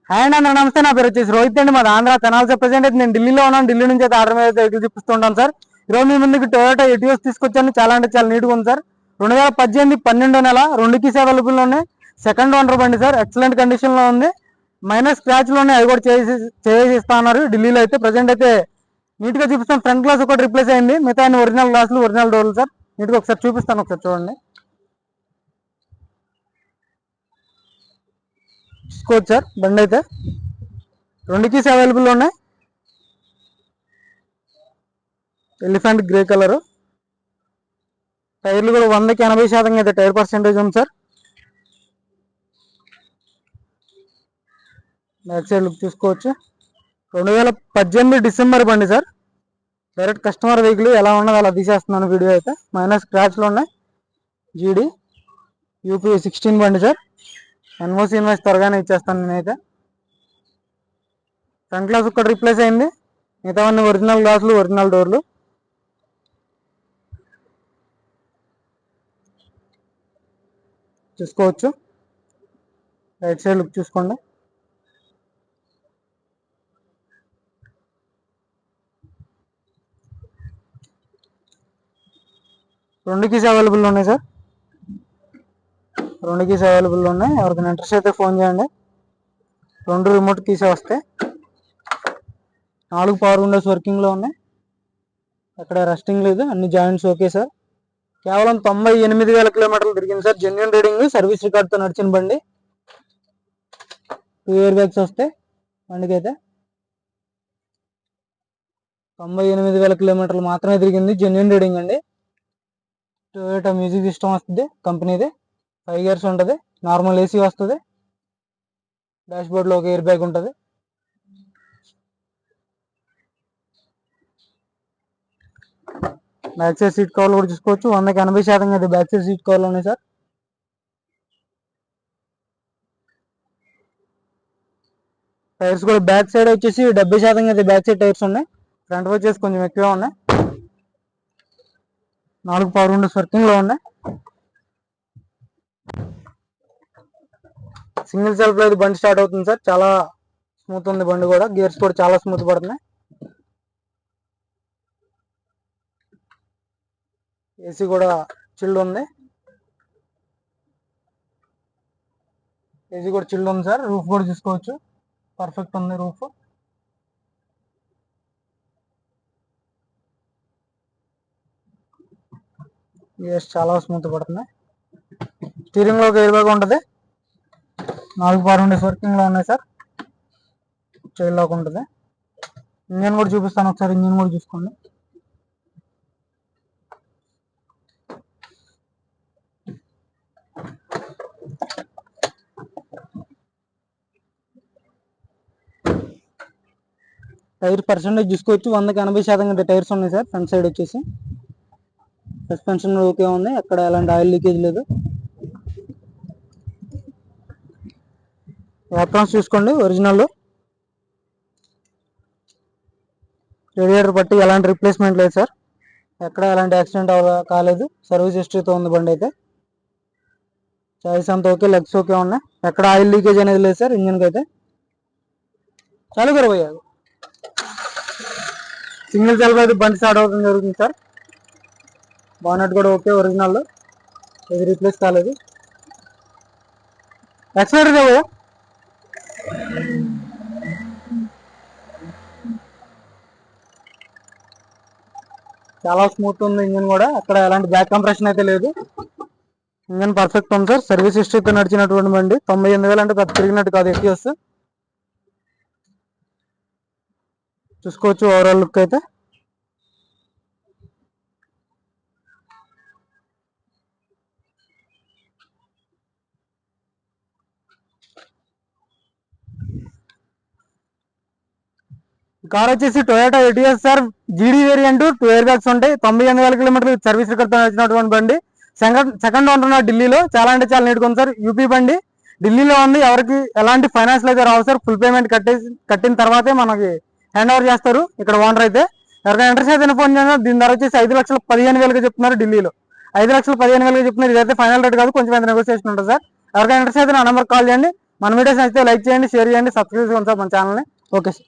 Hi అండి అందరూ నమస్తే. నా పేరు వచ్చేసి రోహిత్ అండి. మాది ఆంధ్ర తెనాలి. ప్రెసెంట్ అయితే నేను ఢిల్లీలో ఉన్నాను. ఢిల్లీ నుంచి అయితే ఆర్డర్ మీద అయితే వెహికల్ చూపిస్తుంటాను సార్. ఈరోజు మీ ముందుకు టొయోటా ఎటియోస్ తీసుకొచ్చాను. చాలా అంటే చాలా నీట్గా ఉంది సార్. 2018 12 నెల 2 కీస్ అవైలబుల్ ఉన్నాయి. సెకండ్ ఓనర్ బండి సార్. ఎక్సలెంట్ కండిషన్ లో ఉంది. మైనస్ స్క్రాచ్ లో ఉన్నాయి. అవి కూడా చేసి ఇస్తా ఉన్నారు ఢిల్లీలో అయితే. ప్రెసెంట్ అయితే నీట్ గా చూపిస్తాను. ఫ్రంట్ గ్లాస్ ఒకటి రిప్లేస్ అయింది. మిగతా ఒరిజినల్ గ్లాసులు ఒరిజినల్ డోర్లు సార్. నీట్ గా ఒకసారి చూపిస్తాను, ఒకసారి చూడండి. చూసుకోవచ్చు సార్. బండి అయితే 2 కీస్ అవైలబుల్ ఉన్నాయి. Elephant grey colour. టైర్లు కూడా 100కి 80% అయితే టైర్ పర్సెంటేజ్ ఉంది సార్. బ్యాక్ సైడ్ లుక్ చూసుకోవచ్చు. 2018 డిసెంబర్ బండి సార్. డైరెక్ట్ కస్టమర్ వెహికల్ ఎలా ఉన్నది అలా తీసేస్తున్నాను వీడియో అయితే. మైనస్ స్క్రాచ్లు ఉన్నాయి. జీడీ యూపీ 16 బండి సార్. ఎన్ఓసి ఇన్వాయిస్ త్వరగానే ఇచ్చేస్తాను నేనైతే. ఫ్రంట్ గ్లాస్ ఒకటి రీప్లేస్ అయింది. మిగతావన్నీ ఒరిజినల్ గ్లాసులు ఒరిజినల్ డోర్లు. చూసుకోవచ్చు. రైట్ సైడ్ లుక్ చూసుకోండి. రెండు కీస్ అవైలబుల్ ఉన్నాయి సార్. 2 కీస్ అవైలబుల్ ఉన్నాయి. ఎవరికైనా ఇంట్రెస్ట్ అయితే ఫోన్ చేయండి. 2 రిమోట్ కీసే వస్తాయి. 4 పవర్ విండోస్ వర్కింగ్ లో ఉన్నాయి. అక్కడ రస్టింగ్ లేదు. అన్ని జాయింట్స్ ఓకే సార్. కేవలం 98,000 కిలోమీటర్లు తిరిగింది sir. Genuine reading, service record తో నడిచిన బండి. 2 ఇయర్ బ్యాగ్స్ వస్తాయి బండికి అయితే. 98,000 కిలోమీటర్లు మాత్రమే తిరిగింది. జెన్యున్ రీడింగ్ అండి. టొయోటా మ్యూజిక్ సిస్టమ్ వస్తుంది కంపెనీది. 5 ఇయర్స్ ఉంటుంది. నార్మల్ ఏసీ వస్తుంది. డాష్ బోర్డ్ లో ఒక ఎయిర్ బ్యాగ్ ఉంటుంది. బ్యాక్ సైడ్ సీట్ కవర్లు కూడా చూసుకోవచ్చు. 100కి 80% అయితే బ్యాక్ సైడ్ సీట్ కవర్లు ఉన్నాయి సార్. టైర్స్ కూడా బ్యాక్ సైడ్ వచ్చేసి 70% అయితే బ్యాక్ సైడ్ టైర్స్ ఉన్నాయి. ఫ్రంట్ వచ్చేసి కొంచెం ఎక్కువ ఉన్నాయి. 4 పవర్ విండోస్ వర్కింగ్ లో ఉన్నాయి. సింగిల్ సెల్ఫ్ లో ఇది బండి స్టార్ట్ అవుతుంది సార్. చాలా స్మూత్ ఉంది బండి కూడా. గేర్స్ కూడా చాలా స్మూత్ పడుతున్నాయి. ఏసీ కూడా చిల్డ్ ఉంది. ఏసీ కూడా చిల్డ్ ఉంది సార్. రూఫ్ కూడా చూసుకోవచ్చు. పర్ఫెక్ట్ ఉంది రూఫ్. గేర్స్ చాలా స్మూత్ పడుతున్నాయి. స్టీరింగ్ లో ఒక ఎయిర్ బ్యాగ్ ఉంటుంది. 4 పవర్ విండోస్ వర్కింగ్ లో ఉన్నాయి సార్. చైల్డ్ లాక్ ఉంటుంది. ఇంజన్ కూడా చూపిస్తాను ఒకసారి. ఇంజన్ కూడా చూసుకోండి. టైర్ పర్సెంటేజ్ చూసుకోవచ్చు. 100కి 80% అయితే టైర్స్ ఉన్నాయి సార్. ఫ్రంట్ సైడ్ వచ్చేసి సస్పెన్షన్ ఓకే ఉంది. ఎక్కడ ఎలాంటి ఆయిల్ లీకేజ్ లేదు. యాప్రాన్స్ చూసుకోండి ఒరిజినల్. రేడియేటర్ పట్టి ఎలాంటి రిప్లేస్మెంట్ లేదు సార్. ఎక్కడ ఎలాంటి యాక్సిడెంట్ కాలేదు. సర్వీస్ హిస్టరీతో ఉంది బండి అయితే. చాయిస్ అంతా ఓకే. లెగ్స్ ఓకే ఉన్నాయి. ఎక్కడ ఆయిల్ లీకేజ్ అనేది లేదు సార్ ఇంజన్కి అయితే. చాలు కరవయ్యారు. సింగిల్ సెల్ఫ్ అయితే బండి స్టార్ట్ అవుతుంది జరుగుతుంది సార్. బానెట్ కూడా ఓకే ఒరిజినల్. ఇది రీప్లేస్ కాలేదు. యాక్సిడెంట్ కదా. చాలా స్మూత్ ఉంది ఇంజన్ కూడా. అక్కడ ఎలాంటి బ్యాక్ కంప్రెషన్ అయితే లేదు. ఇంజన్ పర్ఫెక్ట్ ఉంది సార్. సర్వీస్ హిస్టరీతో నడిచినటువంటి బండి. 98,000 అంటే పెద్ద తిరిగినట్టు కాదు ఎటియోస్. చూసుకోవచ్చు ఓవరాల్ లుక్ అయితే. కార్ వచ్చేసి టొయోటా ఎటియోస్ సార్. జీడీ వేరియంట్. 2 ఇయర్ బ్యాగ్స్ ఉంటాయి. 98,000 కిలోమీటర్లు సర్వీస్ రికార్డ్తో నడిచినటువంటి బండి. సెకండ్ ఉంటున్నారు ఢిల్లీలో. చాలా అంటే చాలా నీట్గా ఉంది సార్. యూపీ బండి ఢిల్లీలో ఉంది. ఎవరికి ఎలాంటి ఫైనాన్స్ అయితే రావు సార్. ఫుల్ పేమెంట్ కట్టిన తర్వాతే మనకి హ్యాండ్ ఓవర్ చేస్తారు ఇక్కడ ఓనర్ అయితే. ఎవరికైనా ఇంట్రెస్ట్ అయితే ఫోన్ చేయండి. దీని ధర వచ్చేసి 5,15,000 చెప్తున్నారు ఢిల్లీలో. 5,15,000 చెప్తున్నారు. ఇదైతే ఫైనల్ రేట్ కాదు. కొంచెం ఎంత నెగోసియేషన్ ఉంటుంది సార్. ఎవరికైనా ఇంట్రెస్ట్ అయితే నా నెంబర్ కాల్ చేయండి. మన వీడియోస్ నచ్చితే లైక్ చేయండి, షేర్ చేయండి, సబ్స్క్రైబ్ చేసుకోండి సార్ మన ఛానల్ని. Okay sir.